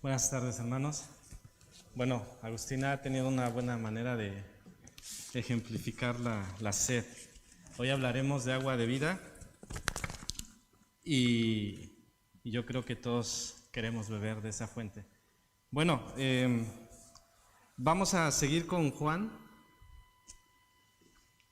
Buenas tardes, hermanos. Bueno, Agustina ha tenido una buena manera de ejemplificar la sed. Hoy hablaremos de agua de vida y yo creo que todos queremos beber de esa fuente. Bueno, vamos a seguir con Juan.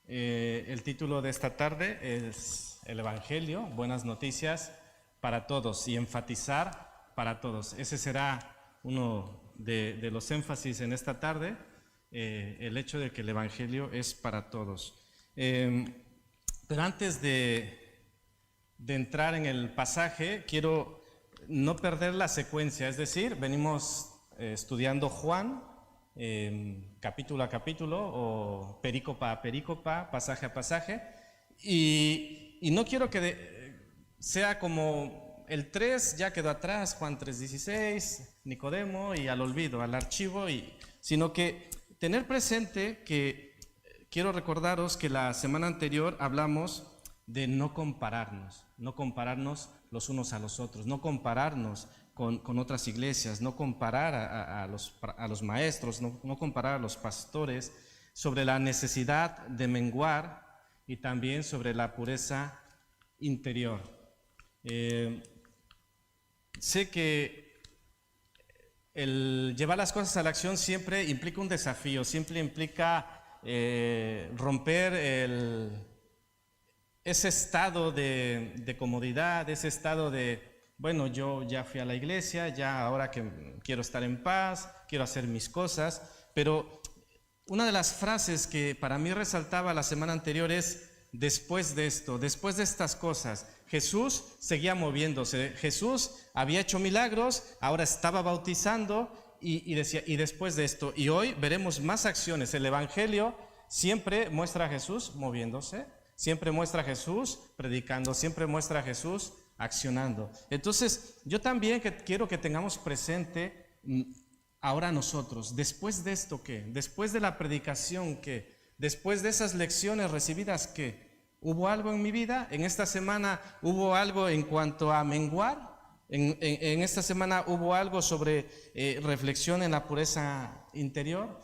El título de esta tarde es el Evangelio, buenas noticias para todos y enfatizar para todos. Ese será uno de los énfasis en esta tarde, el hecho de que el Evangelio es para todos. Pero antes de entrar en el pasaje, quiero no perder la secuencia, es decir, venimos estudiando Juan capítulo a capítulo o perícopa a perícopa, pasaje a pasaje, y no quiero que sea como el 3 ya quedó atrás, Juan 3:16, Nicodemo, y al olvido, al archivo, sino que tener presente que quiero recordaros que la semana anterior hablamos de no compararnos los unos a los otros, no compararnos con otras iglesias, no comparar a los maestros, no comparar a los pastores, sobre la necesidad de menguar y también sobre la pureza interior. Sé que el llevar las cosas a la acción siempre implica un desafío, siempre implica romper ese estado de comodidad, ese estado de, bueno, yo ya fui a la iglesia, ya ahora que quiero estar en paz, quiero hacer mis cosas, pero una de las frases que para mí resaltaba la semana anterior es: después de esto, después de estas cosas, Jesús seguía moviéndose, Jesús había hecho milagros, ahora estaba bautizando y decía, y después de esto, y hoy veremos más acciones. El Evangelio siempre muestra a Jesús moviéndose, siempre muestra a Jesús predicando, siempre muestra a Jesús accionando. Entonces, yo también quiero que tengamos presente ahora nosotros, después de esto, ¿qué? Después de la predicación, ¿qué? Después de esas lecciones recibidas, ¿qué? ¿Hubo algo en mi vida? ¿En esta semana hubo algo en cuanto a menguar? ¿En esta semana hubo algo sobre reflexión en la pureza interior?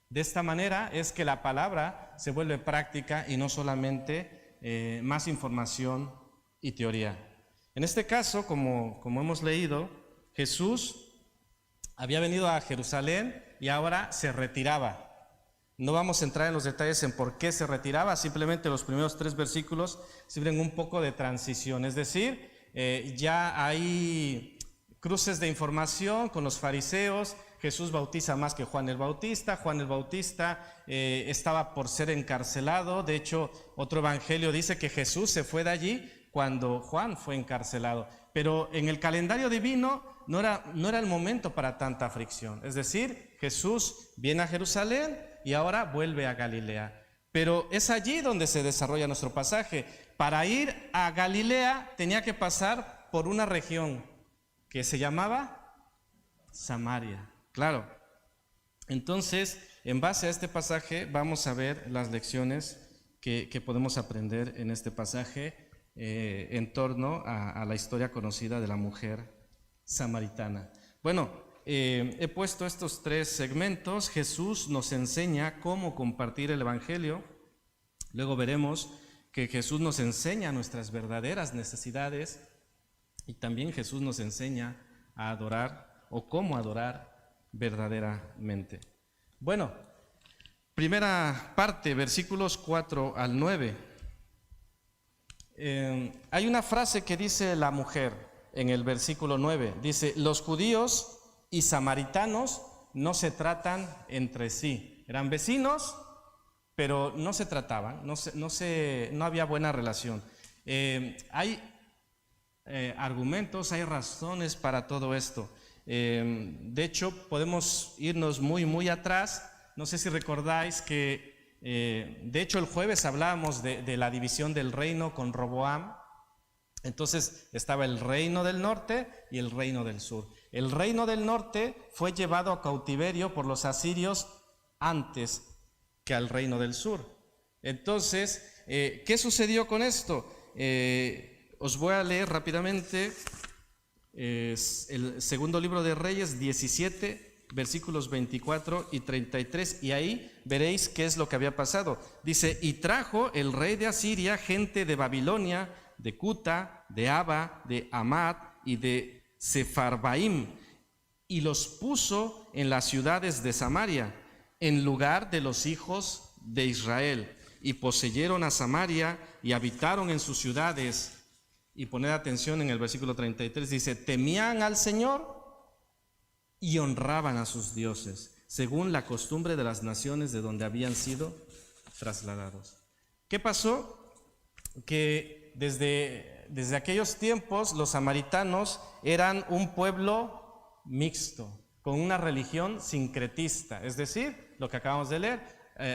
De esta manera es que la palabra se vuelve práctica y no solamente más información y teoría. En este caso, como hemos leído, Jesús había venido a Jerusalén y ahora se retiraba. No vamos a entrar en los detalles en por qué se retiraba, simplemente los primeros 3 versículos sirven un poco de transición, es decir, ya hay cruces de información con los fariseos. Jesús bautiza más que Juan el Bautista. Juan el Bautista estaba por ser encarcelado. De hecho, otro evangelio dice que Jesús se fue de allí cuando Juan fue encarcelado. Pero en el calendario divino no era el momento para tanta aflicción. Es decir, Jesús viene a Jerusalén y ahora vuelve a Galilea. Pero es allí donde se desarrolla nuestro pasaje. Para ir a Galilea tenía que pasar por una región que se llamaba Samaria. Claro. Entonces, en base a este pasaje vamos a ver las lecciones que podemos aprender en este pasaje en torno a la historia conocida de la mujer samaritana. Bueno, he puesto estos 3 segmentos. Jesús nos enseña cómo compartir el Evangelio. Luego veremos que Jesús nos enseña nuestras verdaderas necesidades y también Jesús nos enseña a adorar o cómo adorar verdaderamente. Bueno, primera parte, versículos 4 al 9. Hay una frase que dice la mujer en el versículo 9. Dice: los judíos y samaritanos no se tratan entre sí. Eran vecinos, pero no se trataban, no había buena relación. Hay argumentos, hay razones para todo esto. De hecho, podemos irnos muy atrás. No sé si recordáis que, de hecho, el jueves hablábamos de la división del reino con Roboam. Entonces estaba el reino del norte y el reino del sur. El reino del norte fue llevado a cautiverio por los asirios antes que al reino del sur. Entonces, ¿qué sucedió con esto? Os voy a leer rápidamente Es el segundo libro de Reyes 17, versículos 24 y 33, y ahí veréis qué es lo que había pasado. Dice: y trajo el rey de Asiria gente de Babilonia, de Cuta, de Aba, de Amad y de Sepharvaim, y los puso en las ciudades de Samaria, en lugar de los hijos de Israel, y poseyeron a Samaria y habitaron en sus ciudades. Y poned atención en el versículo 33, dice: temían al Señor y honraban a sus dioses, según la costumbre de las naciones de donde habían sido trasladados. ¿Qué pasó? Que desde aquellos tiempos los samaritanos eran un pueblo mixto, con una religión sincretista, es decir, lo que acabamos de leer,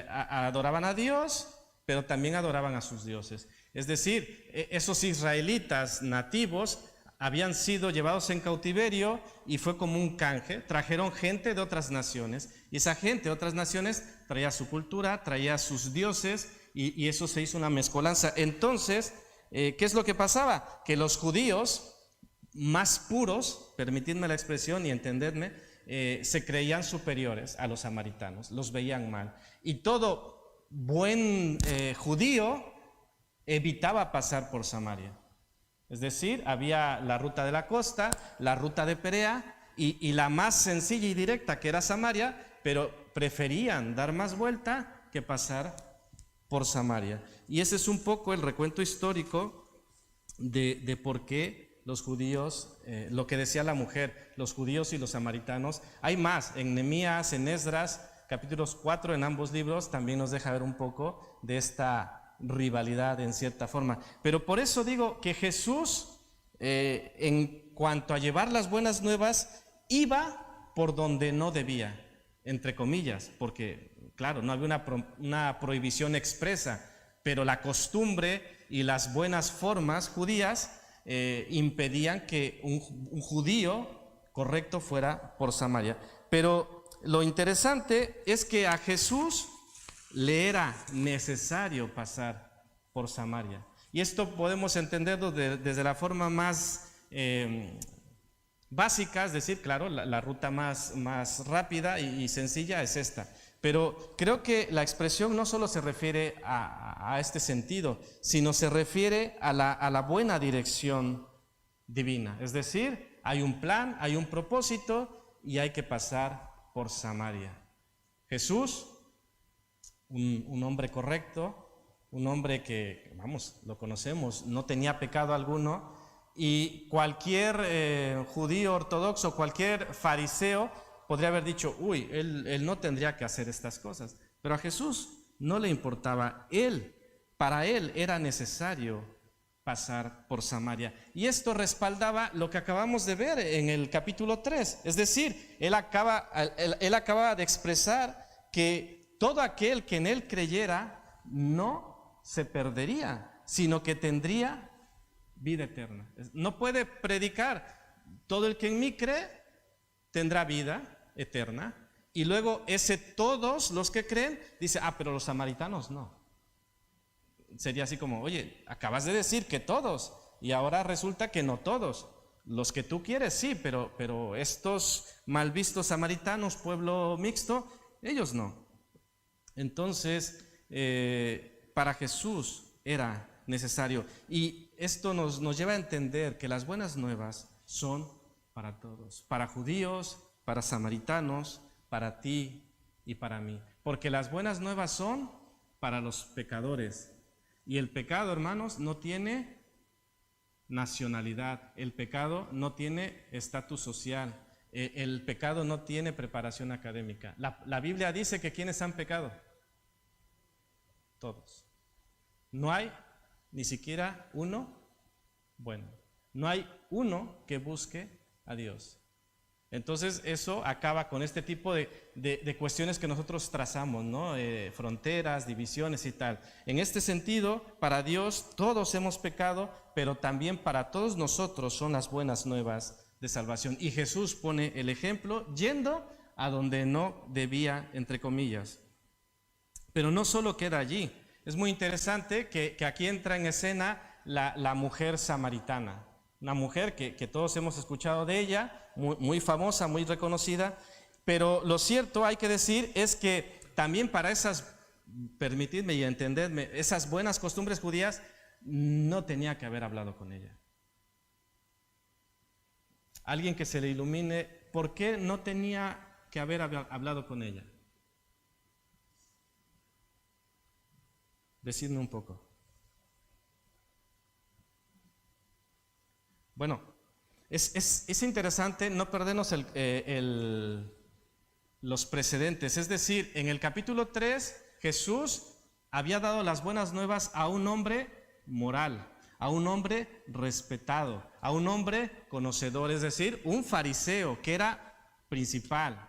adoraban a Dios, pero también adoraban a sus dioses. Es decir, esos israelitas nativos habían sido llevados en cautiverio y fue como un canje. Trajeron gente de otras naciones y esa gente de otras naciones traía su cultura, traía sus dioses y eso se hizo una mezcolanza. Entonces, ¿qué es lo que pasaba? Que los judíos más puros, permitidme la expresión y entendedme, se creían superiores a los samaritanos, los veían mal. Y todo buen judío evitaba pasar por Samaria. Es decir, había la ruta de la costa, la ruta de Perea y la más sencilla y directa, que era Samaria, pero preferían dar más vuelta que pasar por Samaria. Y ese es un poco el recuento histórico de por qué los judíos, lo que decía la mujer, los judíos y los samaritanos. Hay más, en Nehemías, en Esdras, capítulos 4, en ambos libros, también nos deja ver un poco de esta rivalidad en cierta forma. Pero por eso digo que Jesús, en cuanto a llevar las buenas nuevas, iba por donde no debía, entre comillas, porque claro, no había una prohibición expresa, pero la costumbre y las buenas formas judías impedían que un judío correcto fuera por Samaria. Pero lo interesante es que a Jesús le era necesario pasar por Samaria. Y esto podemos entenderlo desde la forma más básica, es decir, claro, la ruta más rápida y sencilla es esta. Pero creo que la expresión no solo se refiere a este sentido, sino se refiere a la buena dirección divina. Es decir, hay un plan, hay un propósito y hay que pasar por Samaria. Jesús, un hombre correcto, un hombre que, vamos, lo conocemos, no tenía pecado alguno, y cualquier judío ortodoxo, cualquier fariseo podría haber dicho: uy, él no tendría que hacer estas cosas. Pero a Jesús no le importaba. Para él era necesario pasar por Samaria. Y esto respaldaba lo que acabamos de ver en el capítulo 3. Es decir, él acaba de expresar que todo aquel que en él creyera no se perdería, sino que tendría vida eterna. No puede predicar: todo el que en mí cree tendrá vida eterna. Y luego todos los que creen, dice: pero los samaritanos no. Sería así como: oye, acabas de decir que todos, y ahora resulta que no todos. Los que tú quieres sí, pero estos mal vistos samaritanos, pueblo mixto, ellos no. Entonces, para Jesús era necesario. Y esto nos lleva a entender que las buenas nuevas son para todos, para judíos, para samaritanos, para ti y para mí. Porque las buenas nuevas son para los pecadores. Y el pecado, hermanos, no tiene nacionalidad. El pecado no tiene estatus social. El pecado no tiene preparación académica. La Biblia dice que ¿quiénes han pecado? Todos. No hay ni siquiera uno bueno. No hay uno que busque a Dios. Entonces eso acaba con este tipo de cuestiones que nosotros trazamos, ¿no? Fronteras, divisiones y tal. En este sentido, para Dios todos hemos pecado, pero también para todos nosotros son las buenas nuevas de salvación. Y Jesús pone el ejemplo yendo a donde no debía, entre comillas. Pero no solo queda allí. Es muy interesante que aquí entra en escena la mujer samaritana. una mujer que todos hemos escuchado de ella, muy famosa, muy reconocida, pero lo cierto, hay que decir, es que también para esas, permitidme y entenderme, esas buenas costumbres judías, no tenía que haber hablado con ella. Alguien que se le ilumine, ¿por qué no tenía que haber hablado con ella? Decidme un poco. Bueno, es interesante no perdernos los precedentes. Es decir, en el capítulo 3, Jesús había dado las buenas nuevas a un hombre moral, a un hombre respetado, a un hombre conocedor, es decir, un fariseo que era principal.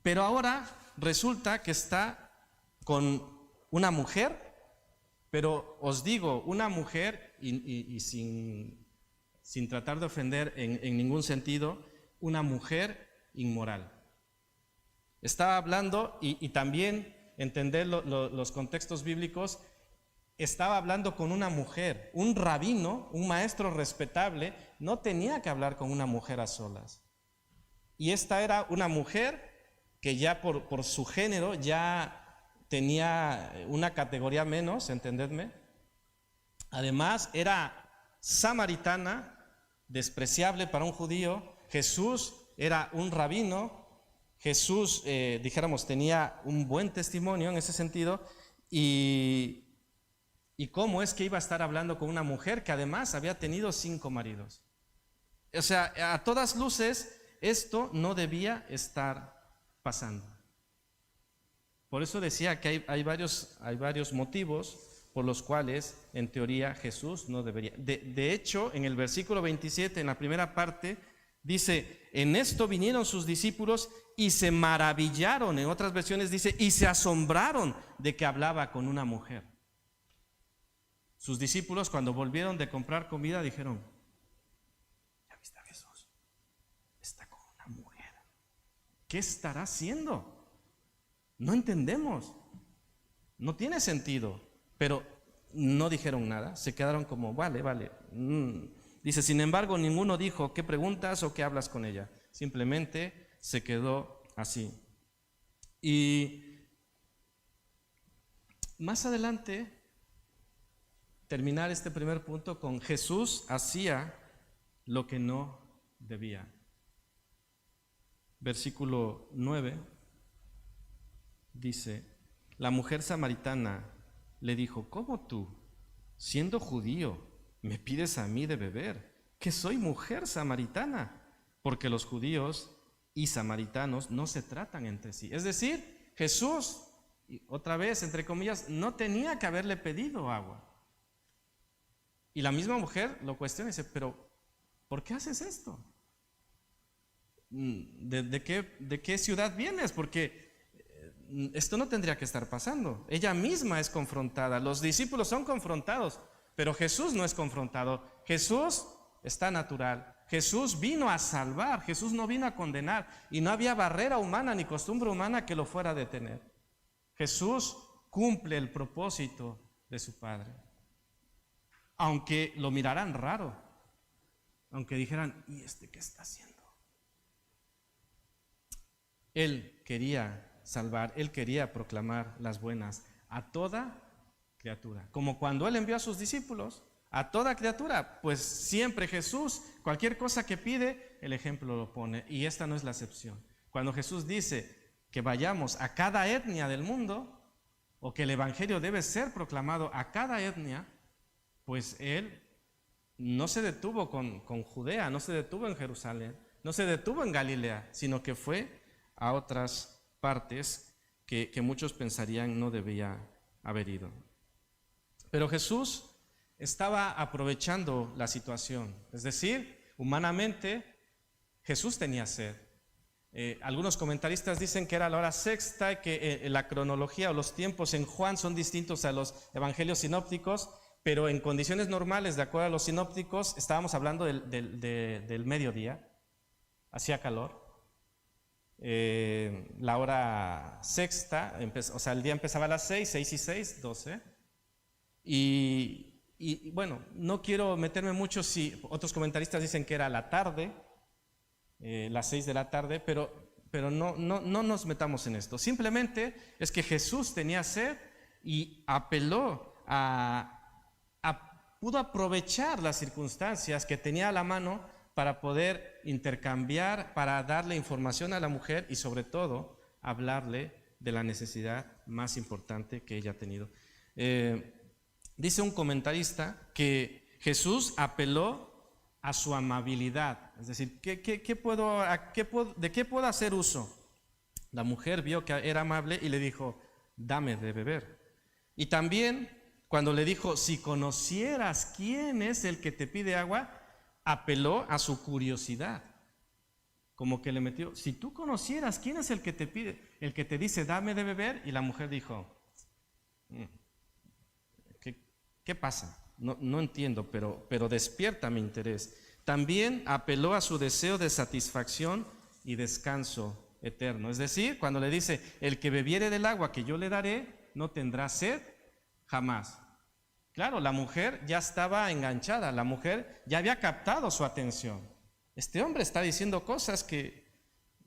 Pero ahora resulta que está con una mujer, pero os digo, una mujer, y sin tratar de ofender en ningún sentido, una mujer inmoral. Estaba hablando, y también entender los contextos bíblicos, estaba hablando con una mujer, un rabino, un maestro respetable, no tenía que hablar con una mujer a solas. Y esta era una mujer que ya por su género ya tenía una categoría menos, entendedme. Además era samaritana, despreciable para un judío. Jesús era un rabino. Jesús, dijéramos, tenía un buen testimonio en ese sentido. ¿Y cómo es que iba a estar hablando con una mujer que además había tenido 5 maridos? O sea, a todas luces, esto no debía estar pasando. Por eso decía que hay varios motivos por los cuales, en teoría, Jesús no debería. De hecho, en el versículo 27, en la primera parte, dice, en esto vinieron sus discípulos y se maravillaron. En otras versiones dice, y se asombraron de que hablaba con una mujer. Sus discípulos, cuando volvieron de comprar comida, dijeron, ¿ya viste a Jesús? Está con una mujer. ¿Qué estará haciendo? No entendemos. No tiene sentido. Pero no dijeron nada. Se quedaron como, vale. Dice, sin embargo, ninguno dijo, ¿qué preguntas o qué hablas con ella? Simplemente se quedó así. Y más adelante, terminar este primer punto con Jesús hacía lo que no debía. Versículo 9 dice, la mujer samaritana le dijo, ¿cómo tú, siendo judío, me pides a mí de beber, que soy mujer samaritana? Porque los judíos y samaritanos no se tratan entre sí. Es decir, Jesús, otra vez, entre comillas, no tenía que haberle pedido agua. Y la misma mujer lo cuestiona y dice, pero ¿por qué haces esto? ¿De qué ciudad vienes? Porque esto no tendría que estar pasando. Ella misma es confrontada, los discípulos son confrontados, pero Jesús no es confrontado. Jesús está natural. Jesús vino a salvar, Jesús no vino a condenar, y no había barrera humana ni costumbre humana que lo fuera a detener. Jesús cumple el propósito de su Padre. Aunque lo miraran raro, aunque dijeran, ¿y este qué está haciendo? Él quería salvar, Él quería proclamar las buenas a toda criatura. Como cuando Él envió a sus discípulos, a toda criatura, pues siempre Jesús, cualquier cosa que pide, el ejemplo lo pone, y esta no es la excepción. Cuando Jesús dice que vayamos a cada etnia del mundo, o que el evangelio debe ser proclamado a cada etnia, pues Él no se detuvo con Judea, no se detuvo en Jerusalén, no se detuvo en Galilea, sino que fue a otras partes que muchos pensarían no debía haber ido. Pero Jesús estaba aprovechando la situación, es decir, humanamente Jesús tenía sed. Algunos comentaristas dicen que era la hora sexta, que la cronología o los tiempos en Juan son distintos a los evangelios sinópticos, pero en condiciones normales, de acuerdo a los sinópticos, estábamos hablando del mediodía, hacía calor. La hora sexta, o sea, el día empezaba a las 6 y 6, 12, y y bueno, no quiero meterme mucho si otros comentaristas dicen que era la tarde, las 6 de la tarde, pero no nos metamos en esto. Simplemente es que Jesús tenía sed y apeló pudo aprovechar las circunstancias que tenía a la mano para poder intercambiar, para darle información a la mujer y sobre todo hablarle de la necesidad más importante que ella ha tenido. Dice un comentarista que Jesús apeló a su amabilidad, es decir, ¿de qué puedo hacer uso? La mujer vio que era amable y le dijo, dame de beber. Y también cuando le dijo, si conocieras quién es el que te pide agua, apeló a su curiosidad, como que le metió, si tú conocieras quién es el que te pide, el que te dice, dame de beber, y la mujer dijo, ¿qué pasa? No entiendo, pero despierta mi interés. También apeló a su deseo de satisfacción y descanso eterno. Es decir, cuando le dice, el que bebiere del agua que yo le daré, no tendrá sed jamás. Claro, la mujer ya estaba enganchada, la mujer ya había captado su atención. Este hombre está diciendo cosas que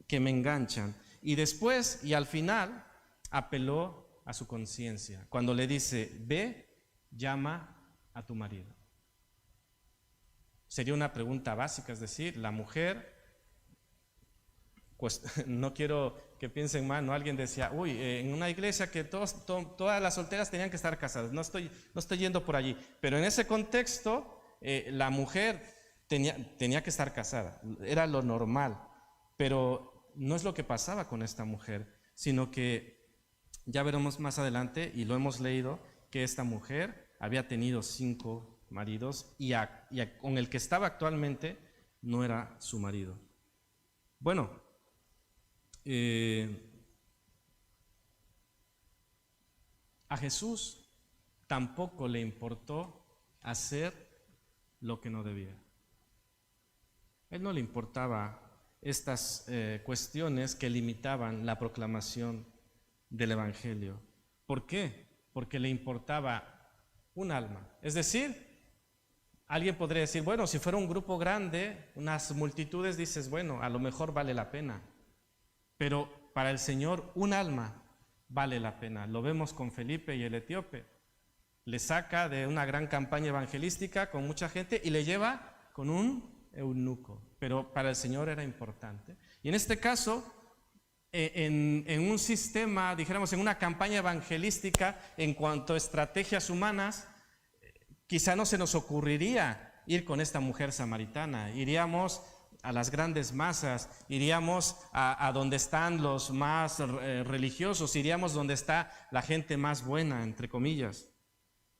me enganchan. Y después, y al final, apeló a su conciencia. Cuando le dice, ve, llama a tu marido. Sería una pregunta básica, es decir, la mujer, pues no quiero que piensen mal, ¿no? Alguien decía, en una iglesia que todas las solteras tenían que estar casadas. No estoy yendo por allí, pero en ese contexto la mujer tenía que estar casada, era lo normal, pero no es lo que pasaba con esta mujer, sino que ya veremos más adelante, y lo hemos leído, que esta mujer había tenido 5 maridos y con el que estaba actualmente no era su marido. Bueno, a Jesús tampoco le importó hacer lo que no debía. A él no le importaba estas cuestiones que limitaban la proclamación del Evangelio. ¿Por qué? Porque le importaba un alma. Es decir, alguien podría decir, bueno, si fuera un grupo grande, unas multitudes, dices, bueno, a lo mejor vale la pena. Pero para el Señor un alma vale la pena. Lo vemos con Felipe y el etíope. Le saca de una gran campaña evangelística con mucha gente y le lleva con un eunuco. Pero para el Señor era importante. Y en este caso, en un sistema, dijéramos, en una campaña evangelística, en cuanto a estrategias humanas, quizá no se nos ocurriría ir con esta mujer samaritana. Iríamos a las grandes masas, iríamos a donde están los más religiosos, iríamos donde está la gente más buena, entre comillas.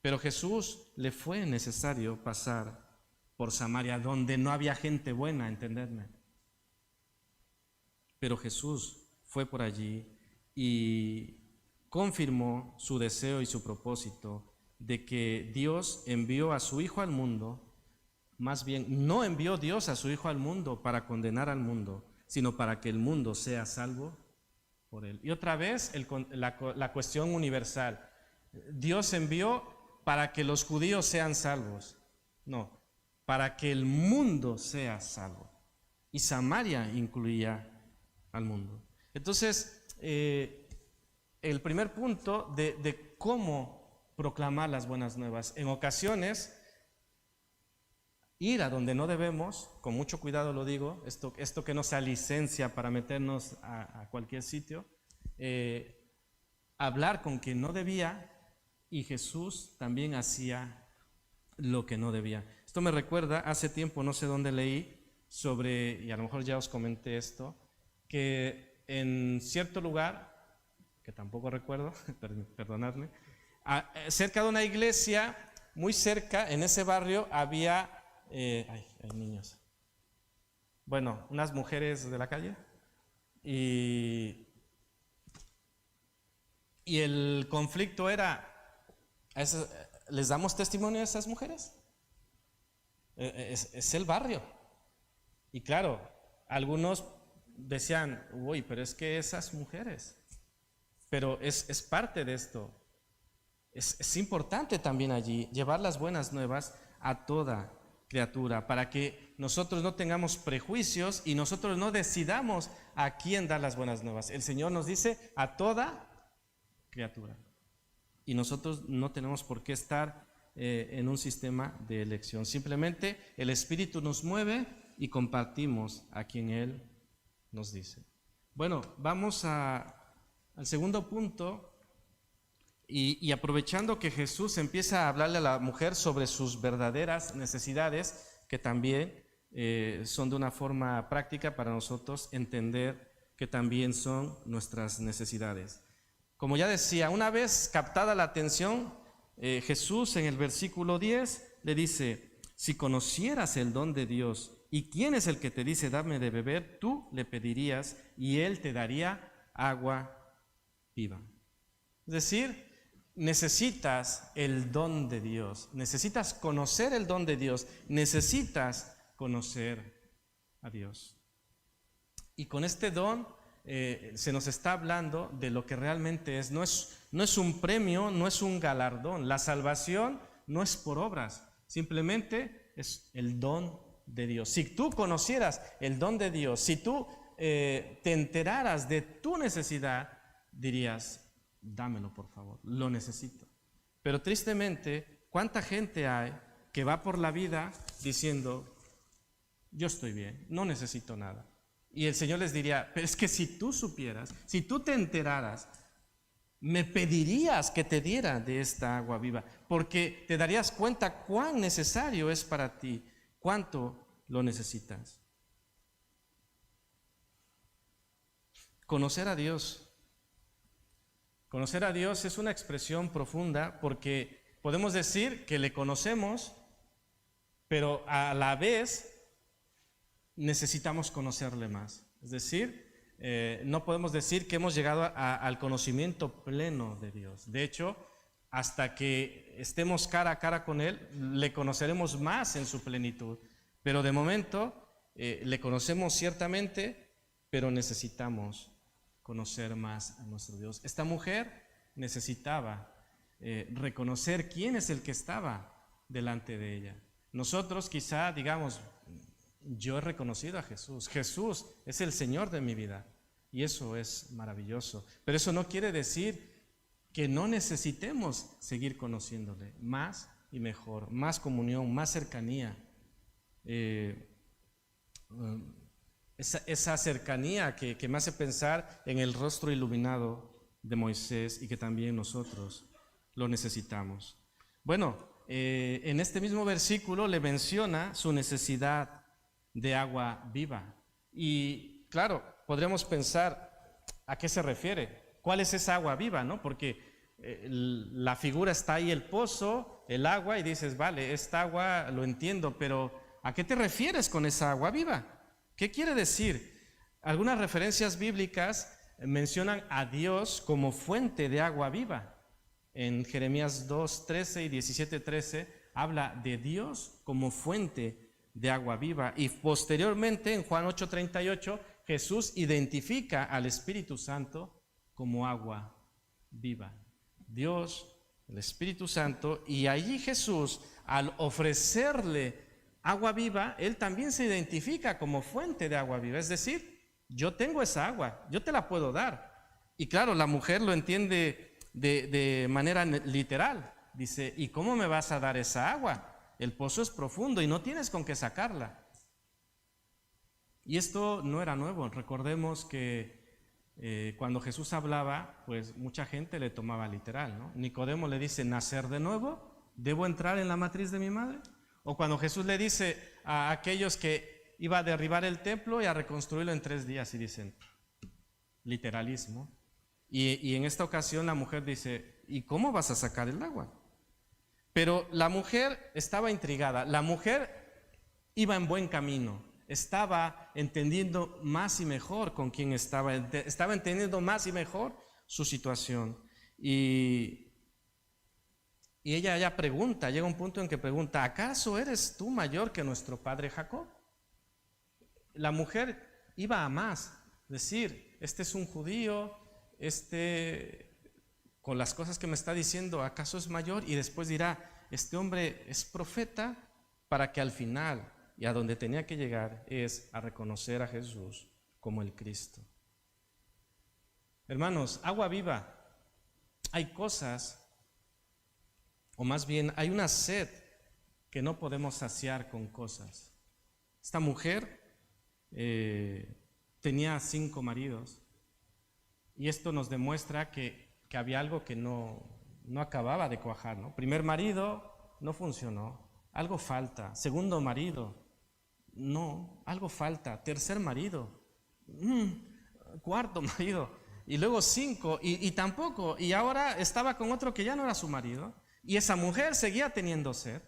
Pero Jesús le fue necesario pasar por Samaria, donde no había gente buena, entendedme. Pero Jesús fue por allí y confirmó su deseo y su propósito de que Dios envió a su Hijo al mundo. Más bien, no envió Dios a su Hijo al mundo para condenar al mundo, sino para que el mundo sea salvo por él. Y otra vez la cuestión universal. Dios envió para que los judíos sean salvos. No, para que el mundo sea salvo. Y Samaria incluía al mundo. Entonces, el primer punto de cómo proclamar las buenas nuevas. En ocasiones, ir a donde no debemos, con mucho cuidado lo digo, esto que no sea licencia para meternos a cualquier sitio, hablar con quien no debía, y Jesús también hacía lo que no debía. Esto me recuerda, hace tiempo, no sé dónde leí, y a lo mejor ya os comenté esto, que en cierto lugar, que tampoco recuerdo, perdonadme, cerca de una iglesia, muy cerca, en ese barrio, había... hay niños. Bueno, unas mujeres de la calle y el conflicto era, ¿les damos testimonio a esas mujeres? Es el barrio. Y claro, algunos decían, uy, pero es que esas mujeres, pero es parte de esto. Es importante también allí llevar las buenas nuevas a toda criatura, para que nosotros no tengamos prejuicios y nosotros no decidamos a quién dar las buenas nuevas. El Señor nos dice a toda criatura. Y nosotros no tenemos por qué estar en un sistema de elección. Simplemente el Espíritu nos mueve y compartimos a quien Él nos dice. Bueno, vamos al segundo punto. Y aprovechando que Jesús empieza a hablarle a la mujer sobre sus verdaderas necesidades, que también son de una forma práctica para nosotros entender que también son nuestras necesidades. Como ya decía, una vez captada la atención, Jesús en el versículo 10 le dice: si conocieras el don de Dios y quién es el que te dice dame de beber, tú le pedirías y Él te daría agua viva. Es decir, necesitas el don de Dios, necesitas conocer el don de Dios, necesitas conocer a Dios. Y con este don se nos está hablando de lo que realmente es. No es un premio, no es un galardón. La salvación no es por obras, simplemente es el don de Dios. Si tú conocieras el don de Dios, si tú te enteraras de tu necesidad, dirías: dámelo por favor, lo necesito. Pero tristemente, ¿cuánta gente hay que va por la vida diciendo: yo estoy bien, no necesito nada? Y el Señor les diría: pero es que si tú supieras, si tú te enteraras, me pedirías que te diera de esta agua viva, porque te darías cuenta cuán necesario es para ti, cuánto lo necesitas. Conocer a Dios. Conocer a Dios es una expresión profunda, porque podemos decir que le conocemos, pero a la vez necesitamos conocerle más. Es decir, no podemos decir que hemos llegado al conocimiento pleno de Dios. De hecho, hasta que estemos cara a cara con Él, le conoceremos más en su plenitud. Pero de momento le conocemos ciertamente, pero necesitamos conocer más a nuestro Dios. Esta mujer necesitaba reconocer quién es el que estaba delante de ella. Nosotros quizá digamos: yo he reconocido a Jesús, Jesús es el Señor de mi vida, y eso es maravilloso, pero eso no quiere decir que no necesitemos seguir conociéndole más y mejor, más comunión, más cercanía. Esa cercanía que me hace pensar en el rostro iluminado de Moisés, y que también nosotros lo necesitamos. Bueno, en este mismo versículo le menciona su necesidad de agua viva. Y claro, podríamos pensar a qué se refiere, cuál es esa agua viva, ¿no? Porque la figura está ahí, el pozo, el agua, y dices: vale, esta agua lo entiendo, pero ¿a qué te refieres con esa agua viva? ¿Qué quiere decir? Algunas referencias bíblicas mencionan a Dios como fuente de agua viva. En Jeremías 2:13 y 17:13 habla de Dios como fuente de agua viva. Y posteriormente en Juan 8:38 Jesús identifica al Espíritu Santo como agua viva. Dios, el Espíritu Santo, y allí Jesús, al ofrecerle agua viva, Él también se identifica como fuente de agua viva. Es decir, yo tengo esa agua, yo te la puedo dar. Y claro, la mujer lo entiende de manera literal. Dice: ¿y cómo me vas a dar esa agua? El pozo es profundo y no tienes con qué sacarla. Y esto no era nuevo. Recordemos que cuando Jesús hablaba, pues mucha gente le tomaba literal, ¿no? Nicodemo le dice: ¿nacer de nuevo? ¿Debo entrar en la matriz de mi madre? O cuando Jesús le dice a aquellos que iba a derribar el templo y a reconstruirlo en 3 días, y dicen: literalismo. Y en esta ocasión la mujer dice: ¿y cómo vas a sacar el agua? Pero la mujer estaba intrigada, la mujer iba en buen camino, estaba entendiendo más y mejor con quién estaba entendiendo más y mejor su situación. Y ella ya pregunta, llega un punto en que pregunta: ¿acaso eres tú mayor que nuestro padre Jacob? La mujer iba a más, decir: este es un judío, con las cosas que me está diciendo, ¿acaso es mayor? Y después dirá, este hombre es profeta, para que al final, y a donde tenía que llegar, es a reconocer a Jesús como el Cristo. Hermanos, agua viva. Hay cosas, o más bien hay una sed que no podemos saciar con cosas. Esta mujer tenía 5 maridos, y esto nos demuestra que había algo que no acababa de cuajar, ¿no? Primer marido, no funcionó, algo falta. Segundo marido, no, algo falta. Tercer marido, cuarto marido, y luego 5, y tampoco, y ahora estaba con otro que ya no era su marido, y esa mujer seguía teniendo sed.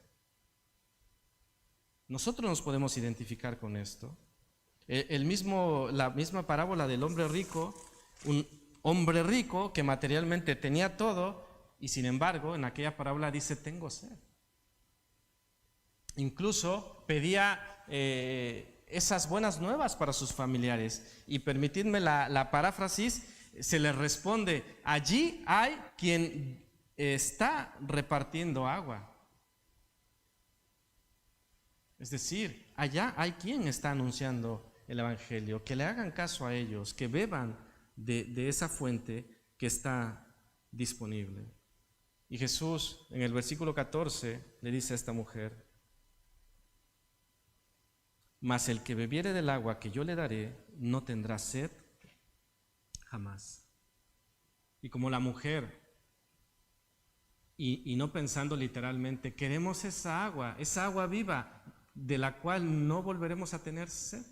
Nosotros nos podemos identificar con esto. La misma parábola del hombre rico, un hombre rico que materialmente tenía todo, y sin embargo en aquella parábola dice, tengo sed. Incluso pedía esas buenas nuevas para sus familiares, y permitidme la paráfrasis, se les responde, allí hay quien está repartiendo agua. Es decir, allá hay quien está anunciando el evangelio, que le hagan caso a ellos, que beban de esa fuente que está disponible. Y Jesús en el versículo 14 le dice a esta mujer, mas el que bebiere del agua que yo le daré no tendrá sed jamás. Y como la mujer, y no pensando literalmente, queremos esa agua viva, de la cual no volveremos a tener sed.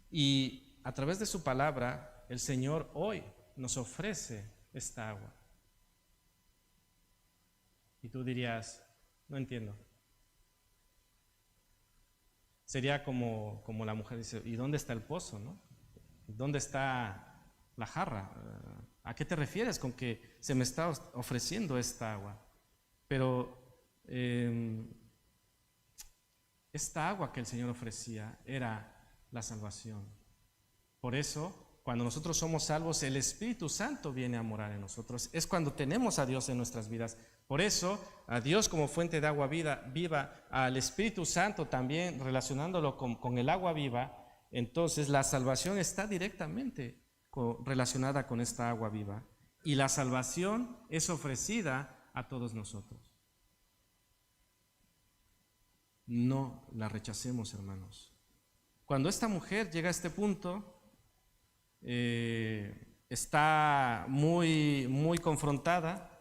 Y a través de su palabra, el Señor hoy nos ofrece esta agua. Y tú dirías, no entiendo. Sería como la mujer dice, ¿y dónde está el pozo, no? ¿Dónde está la jarra? ¿A qué te refieres con que se me está ofreciendo esta agua? Pero esta agua que el Señor ofrecía era la salvación. Por eso, cuando nosotros somos salvos, el Espíritu Santo viene a morar en nosotros. Es cuando tenemos a Dios en nuestras vidas. Por eso, a Dios como fuente de agua viva, al Espíritu Santo también relacionándolo con el agua viva, entonces la salvación está directamente relacionada con esta agua viva. Y la salvación es ofrecida a todos nosotros. No la rechacemos, hermanos. Cuando esta mujer llega a este punto, está muy confrontada.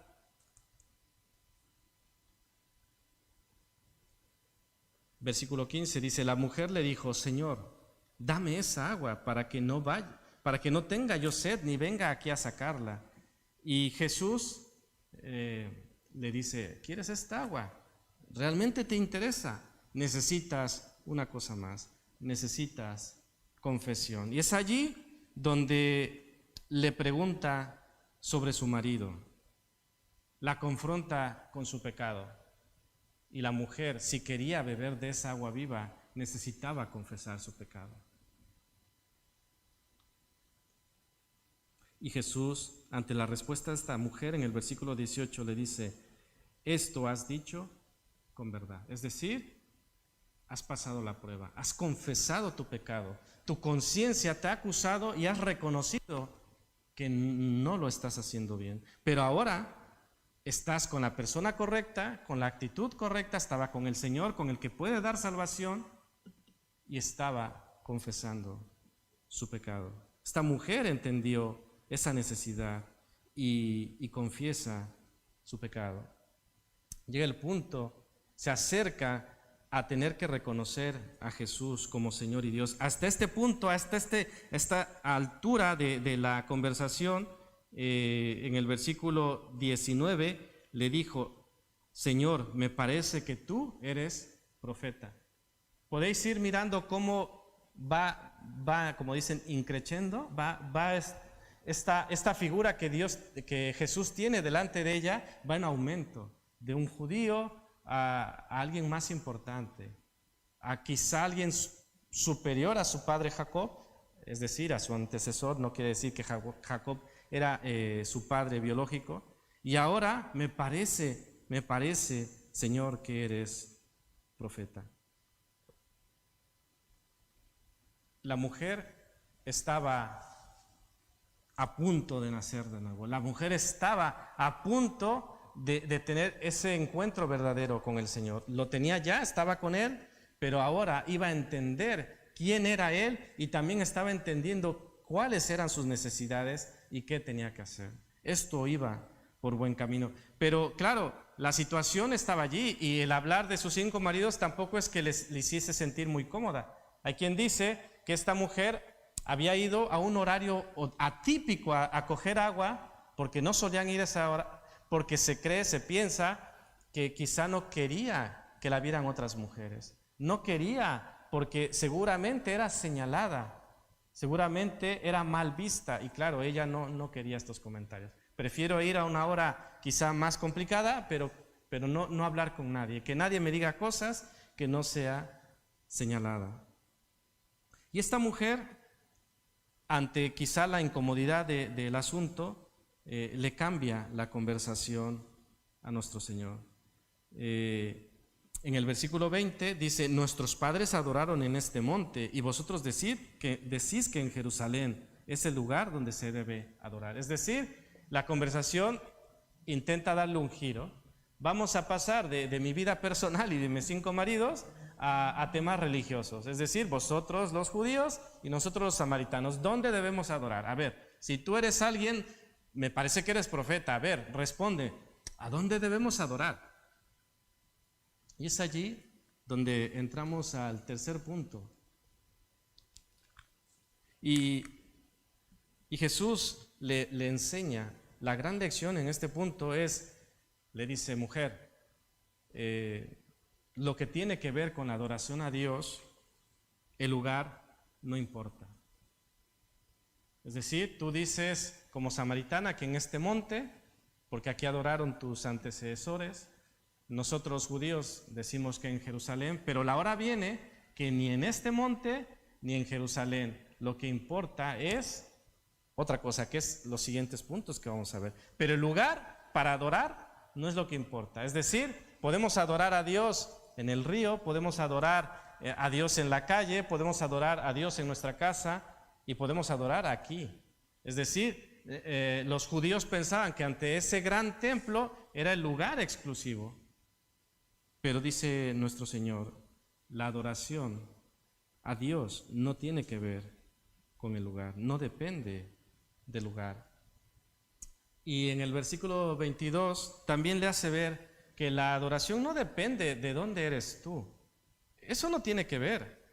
Versículo 15 dice, la mujer le dijo, Señor, dame esa agua para que no tenga yo sed ni venga aquí a sacarla. Y Jesús le dice, ¿quieres esta agua? ¿Realmente te interesa? Necesitas una cosa más, necesitas confesión. Y es allí donde le pregunta sobre su marido, la confronta con su pecado. Y la mujer, si quería beber de esa agua viva, necesitaba confesar su pecado. Y Jesús, ante la respuesta de esta mujer, en el versículo 18 le dice, esto has dicho con verdad. Es decir, has pasado la prueba, has confesado tu pecado, tu conciencia te ha acusado y has reconocido que no lo estás haciendo bien. Pero ahora estás con la persona correcta, con la actitud correcta, estaba con el Señor, con el que puede dar salvación, y estaba confesando su pecado. Esta mujer entendió esa necesidad y confiesa su pecado. Llega el punto, se acerca a tener que reconocer a Jesús como Señor y Dios. Hasta este punto, esta altura de la conversación, en el versículo 19, le dijo, Señor, me parece que tú eres profeta. Podéis ir mirando cómo va, como dicen, increciendo, va esta figura que Jesús tiene delante de ella, va en aumento, de un judío a alguien más importante, a quizá alguien superior a su padre Jacob, es decir, a su antecesor. No quiere decir que Jacob era su padre biológico. Y ahora me parece, Señor, que eres profeta. La mujer estaba a punto de nacer de nuevo. La mujer estaba a punto de tener ese encuentro verdadero con el Señor. Lo tenía ya, estaba con Él, pero ahora iba a entender quién era Él y también estaba entendiendo cuáles eran sus necesidades y qué tenía que hacer. Esto iba por buen camino. Pero claro, la situación estaba allí y el hablar de sus 5 maridos tampoco es que le hiciese sentir muy cómoda. Hay quien dice que esta mujer había ido a un horario atípico a coger agua, porque no solían ir a esa hora, porque se piensa que quizá no quería que la vieran otras mujeres. No quería porque seguramente era señalada, seguramente era mal vista, y claro, ella no quería estos comentarios. Prefiero ir a una hora quizá más complicada, pero no hablar con nadie, que nadie me diga cosas que no sea señalada. Y esta mujer, ante quizá la incomodidad del asunto, le cambia la conversación a nuestro Señor. En el versículo 20 dice: nuestros padres adoraron en este monte, y vosotros decís que en Jerusalén es el lugar donde se debe adorar. Es decir, la conversación intenta darle un giro. Vamos a pasar de mi vida personal y de mis 5 maridos a temas religiosos. Es decir, vosotros los judíos y nosotros los samaritanos, ¿dónde debemos adorar? A ver, si tú eres alguien, me parece que eres profeta, a ver, responde, ¿a dónde debemos adorar? Y es allí donde entramos al tercer punto. Y Jesús le enseña, la gran lección en este punto es, le dice: mujer, lo que tiene que ver con la adoración a Dios, el lugar no importa. Es decir, tú dices como samaritana que en este monte, porque aquí adoraron tus antecesores, nosotros judíos decimos que en Jerusalén, pero la hora viene que ni en este monte ni en Jerusalén. Lo que importa es otra cosa, que es los siguientes puntos que vamos a ver. Pero el lugar para adorar no es lo que importa. Es decir, podemos adorar a Dios en el río, podemos adorar a Dios en la calle, podemos adorar a Dios en nuestra casa y podemos adorar aquí. Es decir, los judíos pensaban que ante ese gran templo era el lugar exclusivo. Pero dice nuestro Señor, la adoración a Dios no tiene que ver con el lugar, no depende del lugar. Y en el versículo 22 también le hace ver que la adoración no depende de dónde eres tú. Eso no tiene que ver,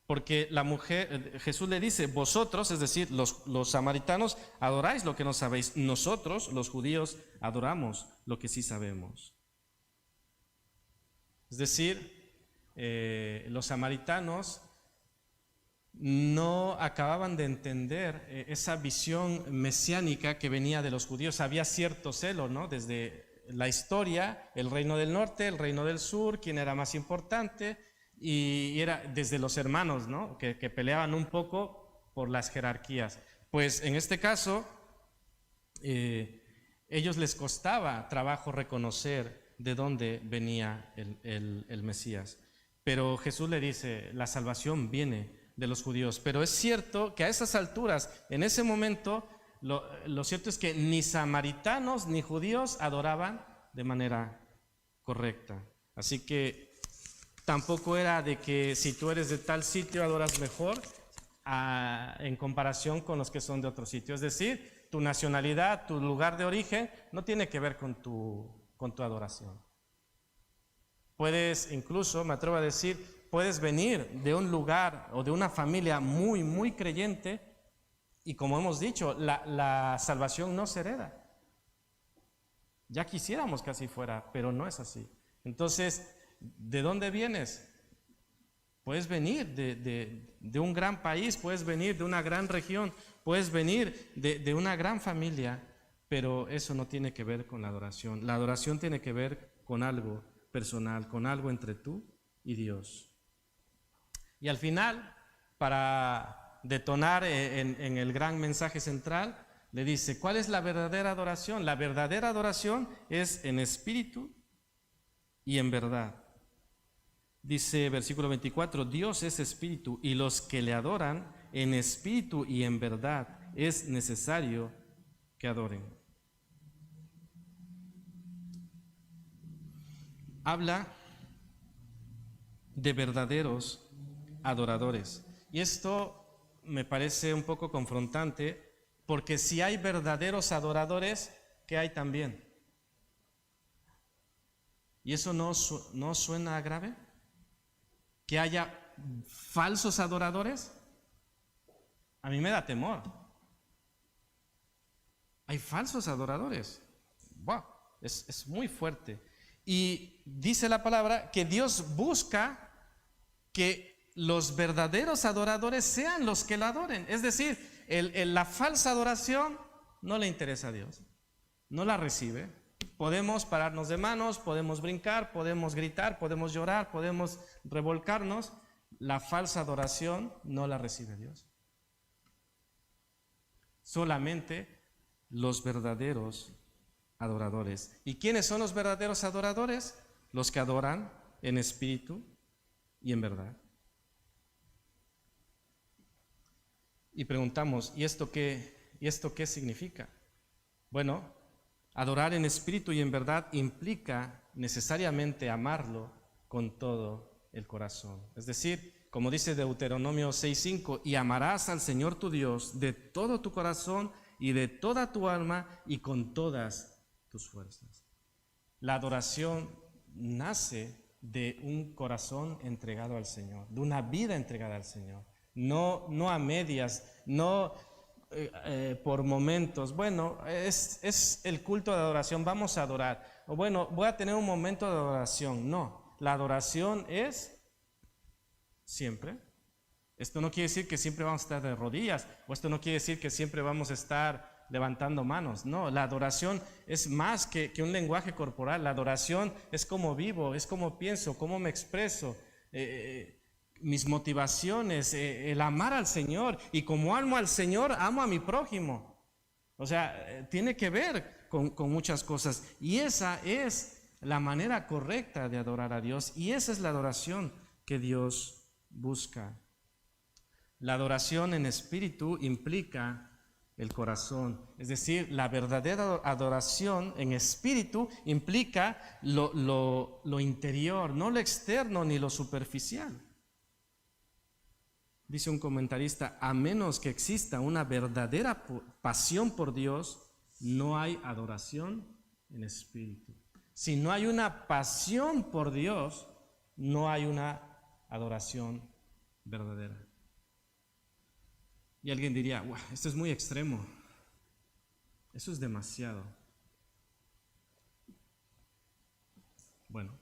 porque la mujer, Jesús le dice, vosotros, es decir, los samaritanos, adoráis lo que no sabéis. Nosotros, los judíos, adoramos lo que sí sabemos. Es decir, los samaritanos no acababan de entender esa visión mesiánica que venía de los judíos. Había cierto celo, ¿no? Desde la historia, el reino del norte, el reino del sur, quién era más importante, y era desde los hermanos, ¿no? que peleaban un poco por las jerarquías. Pues en este caso, ellos les costaba trabajo reconocer de dónde venía el Mesías. Pero Jesús le dice, la salvación viene de los judíos. Pero es cierto que a esas alturas, en ese momento, lo cierto es que ni samaritanos ni judíos adoraban de manera correcta. Así que tampoco era de que si tú eres de tal sitio adoras mejor en comparación con los que son de otro sitio. Es decir, tu nacionalidad, tu lugar de origen no tiene que ver con tu adoración. Puedes incluso, me atrevo a decir, puedes venir de un lugar o de una familia muy, muy creyente y, como hemos dicho, la salvación no se hereda. Ya quisiéramos que así fuera, pero no es así. Entonces, ¿de dónde vienes? Puedes venir de un gran país, puedes venir de una gran región, puedes venir de una gran familia, pero eso no tiene que ver con la adoración. La adoración tiene que ver con algo personal, con algo entre tú y Dios. Y al final, para detonar en el gran mensaje central, le dice, ¿cuál es la verdadera adoración? La verdadera adoración es en espíritu y en verdad. Dice versículo 24, Dios es espíritu y los que le adoran en espíritu y en verdad es necesario que adoren. Habla de verdaderos adoradores. Y esto me parece un poco confrontante, porque si hay verdaderos adoradores, ¿qué hay también? ¿Y eso no suena grave? ¿Que haya falsos adoradores? A mí me da temor. Hay falsos adoradores. Wow, es muy fuerte. Y dice la palabra que Dios busca que los verdaderos adoradores sean los que la adoren. Es decir, la falsa adoración no le interesa a Dios, no la recibe. Podemos pararnos de manos, podemos brincar, podemos gritar, podemos llorar, podemos revolcarnos. La falsa adoración no la recibe Dios. Solamente los verdaderos adoradores. ¿Y quiénes son los verdaderos adoradores? Los que adoran en espíritu y en verdad. Y preguntamos, ¿y esto qué significa? Bueno, adorar en espíritu y en verdad implica necesariamente amarlo con todo el corazón. Es decir, como dice Deuteronomio 6:5, y amarás al Señor tu Dios de todo tu corazón y de toda tu alma y con todas tus fuerzas. La adoración nace de un corazón entregado al Señor, de una vida entregada al Señor. No a medias, no por momentos. Bueno, es el culto de adoración, vamos a adorar. O bueno, voy a tener un momento de adoración. No, la adoración es siempre. Esto no quiere decir que siempre vamos a estar de rodillas, o esto no quiere decir que siempre vamos a estar levantando manos. No, la adoración es más que un lenguaje corporal. La adoración es cómo vivo, es cómo pienso, cómo me expreso. Mis motivaciones, el amar al Señor, y como amo al Señor, amo a mi prójimo. O sea, tiene que ver con muchas cosas, y esa es la manera correcta de adorar a Dios, y esa es la adoración que Dios busca. La adoración en espíritu implica el corazón, es decir, la verdadera adoración en espíritu implica lo interior, no lo externo ni lo superficial. Dice un comentarista, a menos que exista una verdadera pasión por Dios, no hay adoración en espíritu. Si no hay una pasión por Dios, no hay una adoración verdadera. Y alguien diría, wow, esto es muy extremo, eso es demasiado. Bueno,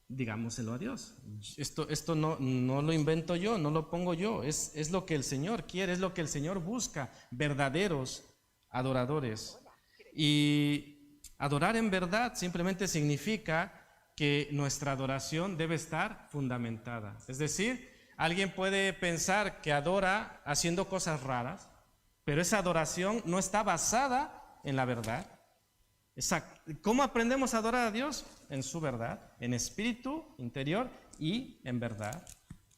digámoselo a Dios. Esto no lo invento yo, no lo pongo yo, es lo que el Señor quiere, es lo que el Señor busca, verdaderos adoradores. Y adorar en verdad simplemente significa que nuestra adoración debe estar fundamentada. Es decir, alguien puede pensar que adora haciendo cosas raras, pero esa adoración no está basada en la verdad. ¿Cómo aprendemos a adorar a Dios? En su verdad, en espíritu interior y en verdad.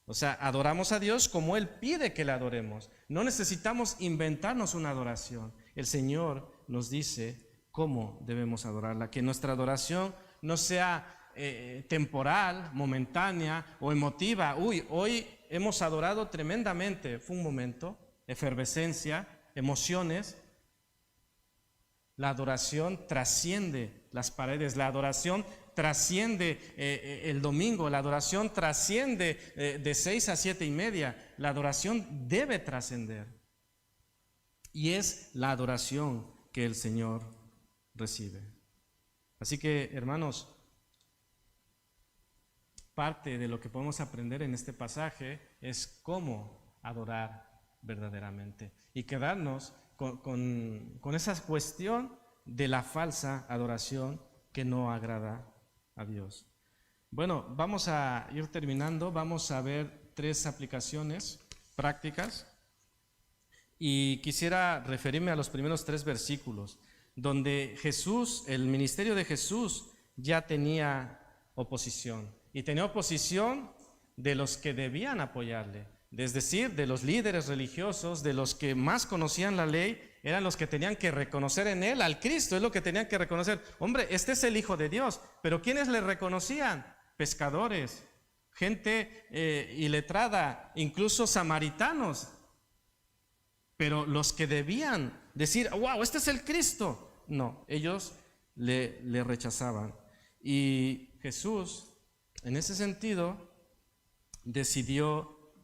O sea, adoramos a Dios como Él pide que le adoremos. No necesitamos inventarnos una adoración. El Señor nos dice cómo debemos adorarla, que nuestra adoración no sea temporal, momentánea o emotiva. Hoy hemos adorado tremendamente, fue un momento, efervescencia, emociones. La adoración trasciende las paredes, la adoración trasciende el domingo, la adoración trasciende de 6 a 7:30, la adoración debe trascender. Y es la adoración que el Señor recibe. Así que, hermanos, parte de lo que podemos aprender en este pasaje es cómo adorar verdaderamente y quedarnos con esa cuestión de la falsa adoración que no agrada a Dios. Bueno, vamos a ir terminando, vamos a ver 3 aplicaciones prácticas Y quisiera referirme a los primeros 3 versículos, donde Jesús, el ministerio de Jesús, ya tenía oposición. Y tenía oposición de los que debían apoyarle, es decir, de los líderes religiosos, de los que más conocían la ley, eran los que tenían que reconocer en él al Cristo, es lo que tenían que reconocer. Hombre, este es el Hijo de Dios, pero ¿quiénes le reconocían? Pescadores, gente iletrada, incluso samaritanos. Pero los que debían decir, wow, este es el Cristo, no, ellos le rechazaban. Y Jesús, en ese sentido, decidió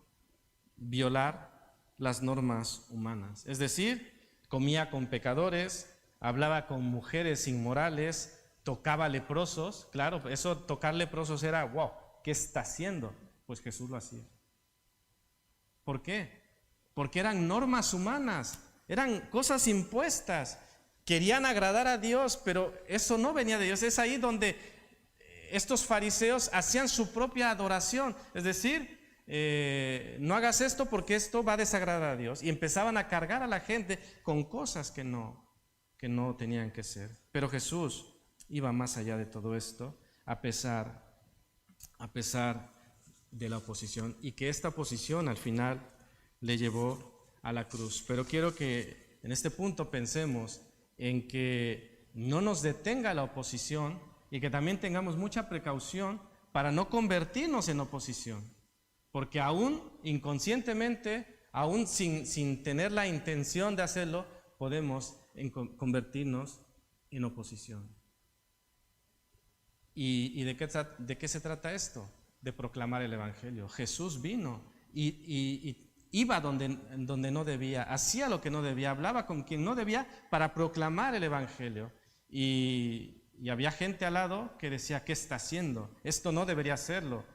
violar las normas humanas. Es decir, comía con pecadores, hablaba con mujeres inmorales, tocaba leprosos. Claro, eso, tocar leprosos era, wow, ¿qué está haciendo? Pues Jesús lo hacía. ¿Por qué? Porque eran normas humanas, eran cosas impuestas. Querían agradar a Dios, pero eso no venía de Dios. Es ahí donde estos fariseos hacían su propia adoración. Es decir, no hagas esto porque esto va a desagradar a Dios. Y empezaban a cargar a la gente con cosas que no tenían que ser. Pero Jesús iba más allá de todo esto, a pesar de la oposición, y que esta oposición al final le llevó a la cruz. Pero quiero que en este punto pensemos en que no nos detenga la oposición y que también tengamos mucha precaución para no convertirnos en oposición, porque aún inconscientemente, aún sin tener la intención de hacerlo, podemos convertirnos en oposición. ¿Y de qué se trata esto? De proclamar el Evangelio. Jesús vino y iba donde no debía, hacía lo que no debía, hablaba con quien no debía para proclamar el Evangelio. Y había gente al lado que decía, ¿qué está haciendo? Esto no debería hacerlo.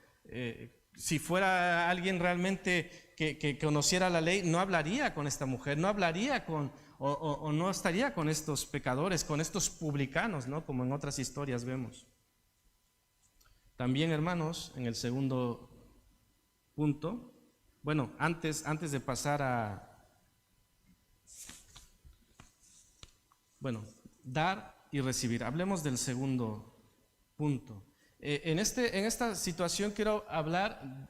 Si fuera alguien realmente que conociera la ley, no hablaría con esta mujer, no hablaría o no estaría con estos pecadores, con estos publicanos, ¿no? Como en otras historias vemos. También, hermanos, en el segundo punto, bueno, antes de pasar dar y recibir, hablemos del segundo punto. En esta situación quiero hablar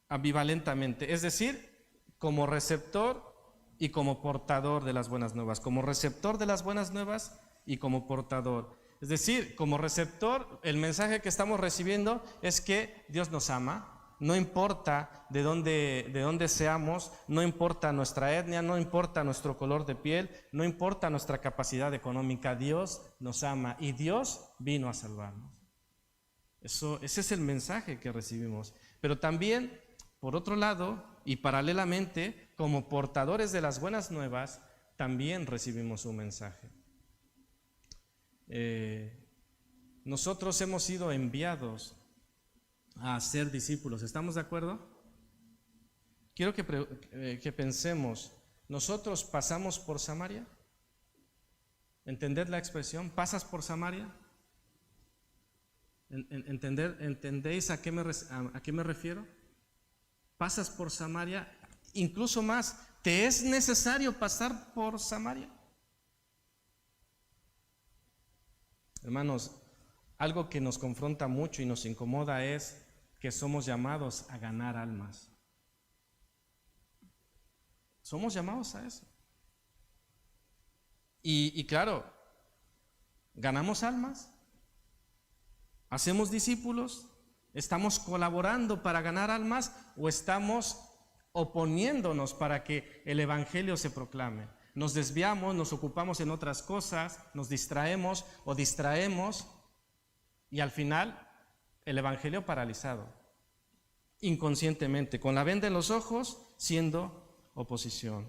ambivalentemente, es decir, como receptor y como portador de las buenas nuevas, como receptor de las buenas nuevas y como portador. Es decir, como receptor, el mensaje que estamos recibiendo es que Dios nos ama, no importa de dónde seamos, no importa nuestra etnia, no importa nuestro color de piel, no importa nuestra capacidad económica, Dios nos ama y Dios vino a salvarnos. Ese es el mensaje que recibimos. Pero también, por otro lado, y paralelamente, como portadores de las buenas nuevas, también recibimos un mensaje. Nosotros hemos sido enviados a ser discípulos, ¿estamos de acuerdo? Quiero que pensemos, ¿nosotros pasamos por Samaria? ¿Entended la expresión? ¿Pasas por Samaria? ¿Entendéis a qué me refiero? ¿Pasas por Samaria? Incluso más, ¿te es necesario pasar por Samaria? Hermanos, algo que nos confronta mucho y nos incomoda es que somos llamados a ganar almas. Somos llamados a eso. Y claro, ¿ganamos almas? ¿Hacemos discípulos? ¿Estamos colaborando para ganar almas o estamos oponiéndonos para que el Evangelio se proclame? Nos desviamos, nos ocupamos en otras cosas, nos distraemos o distraemos y al final el Evangelio paralizado, inconscientemente, con la venda en los ojos, siendo oposición.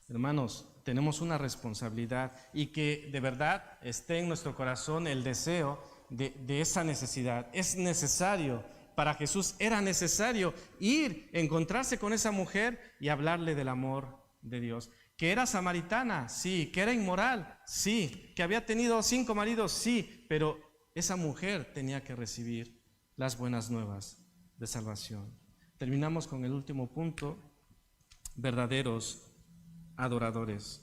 Hermanos, tenemos una responsabilidad y que de verdad esté en nuestro corazón el deseo de esa necesidad. Es necesario, para Jesús era necesario ir, encontrarse con esa mujer y hablarle del amor de Dios. Que era samaritana, sí. Que era inmoral, sí. Que había tenido 5 maridos, sí. Pero esa mujer tenía que recibir las buenas nuevas de salvación. Terminamos con el último punto verdaderos adoradores.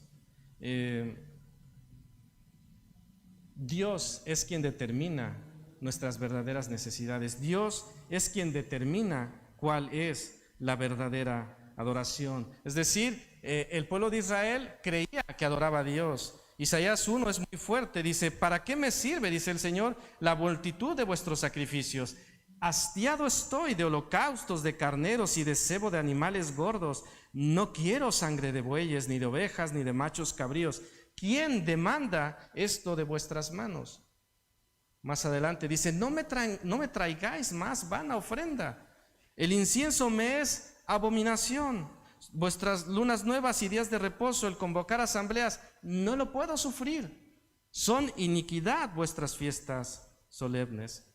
Dios es quien determina nuestras verdaderas necesidades. Dios es quien determina cuál es la verdadera adoración. Es decir, el pueblo de Israel creía que adoraba a Dios. Isaías 1 es muy fuerte, dice: ¿para qué me sirve, dice el Señor, la multitud de vuestros sacrificios? Hastiado estoy de holocaustos de carneros y de cebo de animales gordos. No quiero sangre de bueyes, ni de ovejas, ni de machos cabríos. ¿Quién demanda esto de vuestras manos? Más adelante dice: no me traigáis más vana ofrenda. El incienso me es abominación. Vuestras lunas nuevas y días de reposo, el convocar asambleas, no lo puedo sufrir. Son iniquidad vuestras fiestas solemnes.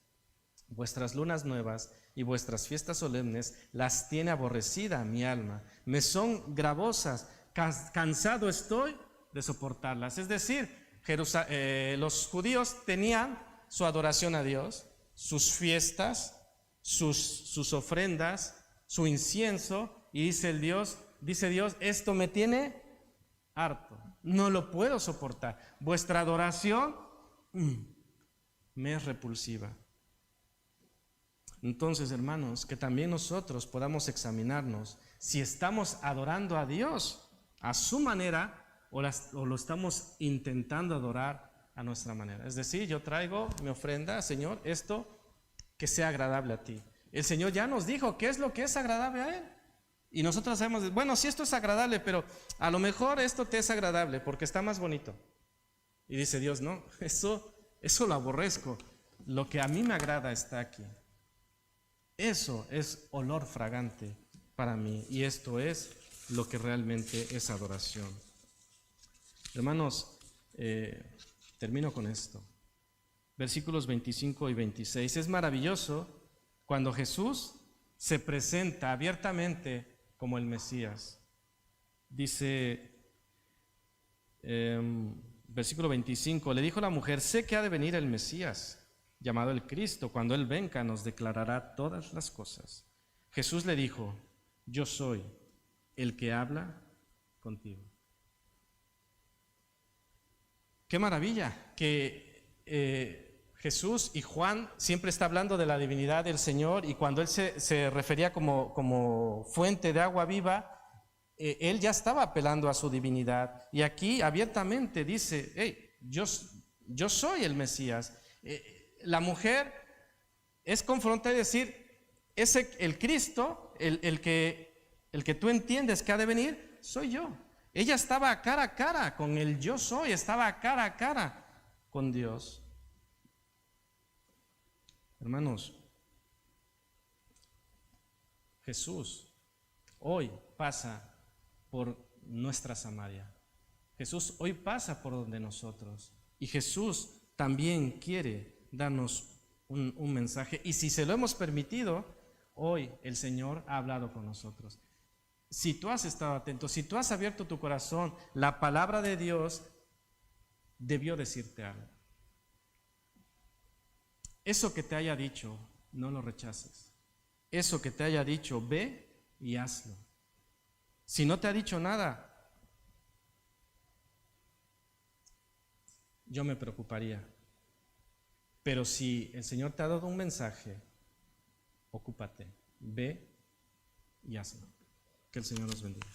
Vuestras lunas nuevas y vuestras fiestas solemnes las tiene aborrecida mi alma. Me son gravosas, cansado estoy de soportarlas. Es decir, los judíos tenían su adoración a Dios, sus fiestas, sus ofrendas, su incienso, y dice Dios, esto me tiene harto, no lo puedo soportar. Vuestra adoración me es repulsiva. Entonces, hermanos, que también nosotros podamos examinarnos si estamos adorando a Dios a su manera o lo estamos intentando adorar a nuestra manera. Es decir, yo traigo mi ofrenda, Señor, esto que sea agradable a ti. El Señor ya nos dijo qué es lo que es agradable a Él. Y nosotros sabemos, bueno, sí, esto es agradable, pero a lo mejor esto te es agradable porque está más bonito. Y dice Dios: no, eso lo aborrezco. Lo que a mí me agrada está aquí. Eso es olor fragante para mí, y esto es lo que realmente es adoración. Hermanos, termino con esto. Versículos 25 y 26. Es maravilloso cuando Jesús se presenta abiertamente como el Mesías. Dice, versículo 25, le dijo la mujer: sé que ha de venir el Mesías, llamado el Cristo. Cuando Él venga nos declarará todas las cosas. Jesús le dijo: yo soy el que habla contigo. Qué maravilla que Jesús y Juan siempre está hablando de la divinidad del Señor, y cuando Él se refería como fuente de agua viva, Él ya estaba apelando a su divinidad. Y aquí abiertamente dice: hey, yo soy el Mesías. La mujer es confrontada y decir: el Cristo, el que tú entiendes que ha de venir, soy yo. Ella estaba cara a cara con el yo soy, estaba cara a cara con Dios. Hermanos, Jesús hoy pasa por nuestra Samaria. Jesús hoy pasa por donde nosotros, y Jesús también quiere darnos un mensaje, y si se lo hemos permitido, hoy el Señor ha hablado con nosotros. Si tú has estado atento, si tú has abierto tu corazón, la palabra de Dios debió decirte algo. Eso que te haya dicho, no lo rechaces. Eso que te haya dicho, ve y hazlo. Si no te ha dicho nada, yo me preocuparía. Pero si el Señor te ha dado un mensaje, ocúpate, ve y hazlo. Que el Señor los bendiga.